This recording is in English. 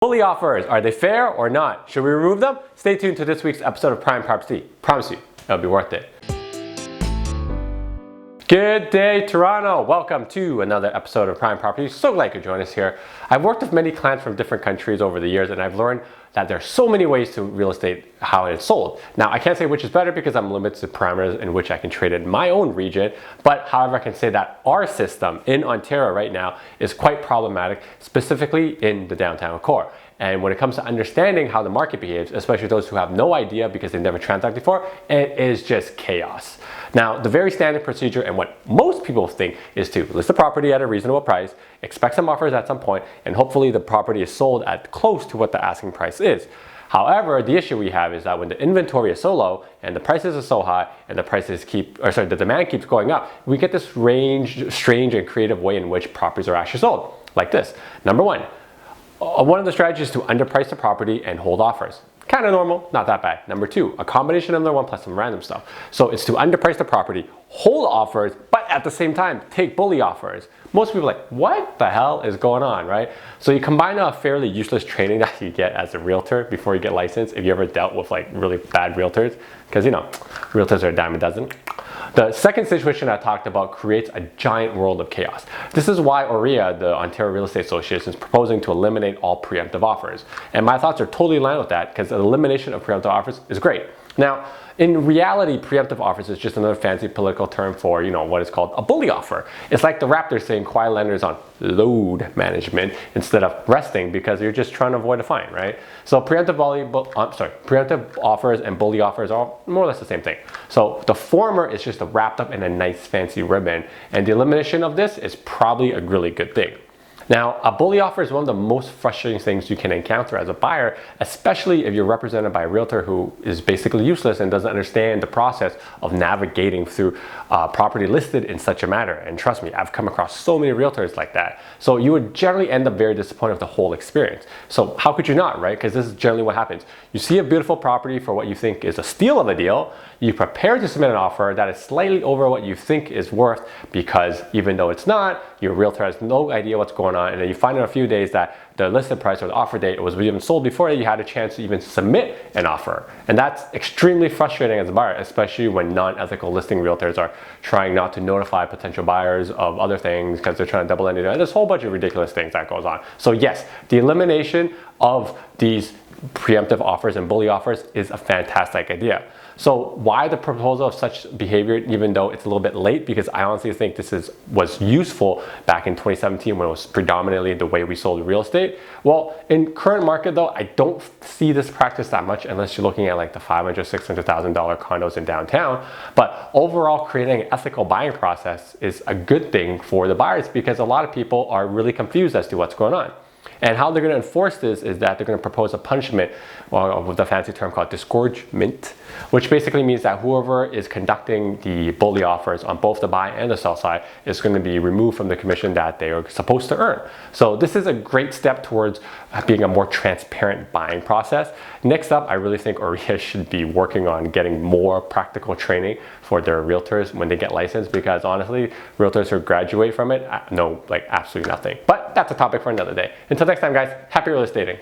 Bully offers, are they fair or not? Should we remove them? Stay tuned to this week's episode of Prime Property. Promise you, it'll be worth it. Good day, Toronto. Welcome to another episode of Prime Property. So glad you could join us here. I've worked with many clients from different countries over the years, and I've learned that there's so many ways to real estate, how it's sold. Now, I can't say which is better because I'm limited to parameters in which I can trade in my own region, but however, I can say that our system in Ontario right now is quite problematic, specifically in the downtown core. And when it comes to understanding how the market behaves, especially those who have no idea because they've never transacted before, it is just chaos. Now, the very standard procedure and what most people think is to list the property at a reasonable price, expect some offers at some point, and hopefully the property is sold at close to what the asking price is. However, the issue we have is that when the inventory is so low and the prices are so high and the demand keeps going up, we get this strange and creative way in which properties are actually sold, like this. Number one of the strategies is to underprice the property and hold offers. Kind of normal, not that bad. Number two, a combination of the one plus some random stuff. So it's to underprice the property, hold offers, but at the same time, take bully offers. Most people are like, what the hell is going on, right? So you combine a fairly useless training that you get as a realtor before you get licensed, if you ever dealt with like really bad realtors, because you know, realtors are a dime a dozen. The second situation I talked about creates a giant world of chaos. This is why OREA, the Ontario Real Estate Association, is proposing to eliminate all preemptive offers. And my thoughts are totally in line with that because the elimination of preemptive offers is great. Now, in reality, preemptive offers is just another fancy political term for, what is called a bully offer. It's like the Raptors saying quiet lenders on load management instead of resting because you're just trying to avoid a fine, right? So preemptive offers and bully offers are more or less the same thing. So the former is just wrapped up in a nice fancy ribbon, and the elimination of this is probably a really good thing. Now, a bully offer is one of the most frustrating things you can encounter as a buyer, especially if you're represented by a realtor who is basically useless and doesn't understand the process of navigating through property listed in such a manner. And trust me, I've come across so many realtors like that. So you would generally end up very disappointed with the whole experience. So how could you not, right? Because this is generally what happens. You see a beautiful property for what you think is a steal of a deal. You prepare to submit an offer that is slightly over what you think is worth because even though it's not, your realtor has no idea what's going on, and then you find in a few days that the listed price or the offer date was even sold before you had a chance to even submit an offer. And that's extremely frustrating as a buyer, especially when non-ethical listing realtors are trying not to notify potential buyers of other things because they're trying to double entry. There's a whole bunch of ridiculous things that goes on. So yes, the elimination of these preemptive offers and bully offers is a fantastic idea. So why the proposal of such behavior, even though it's a little bit late? Because I honestly think this was useful back in 2017 when it was predominantly the way we sold real estate. Well, in current market though, I don't see this practice that much unless you're looking at like the $500,000, $600,000 condos in downtown. But overall, creating an ethical buying process is a good thing for the buyers because a lot of people are really confused as to what's going on. And how they're going to enforce this is that they're going to propose a punishment with the fancy term called disgorgement, which basically means that whoever is conducting the bully offers on both the buy and the sell side is going to be removed from the commission that they are supposed to earn. So this is a great step towards being a more transparent buying process. Next up, I really think OREA should be working on getting more practical training for their realtors when they get licensed, because honestly, realtors who graduate from it know like absolutely nothing. But that's a topic for another day. Until next time, guys, happy real estating.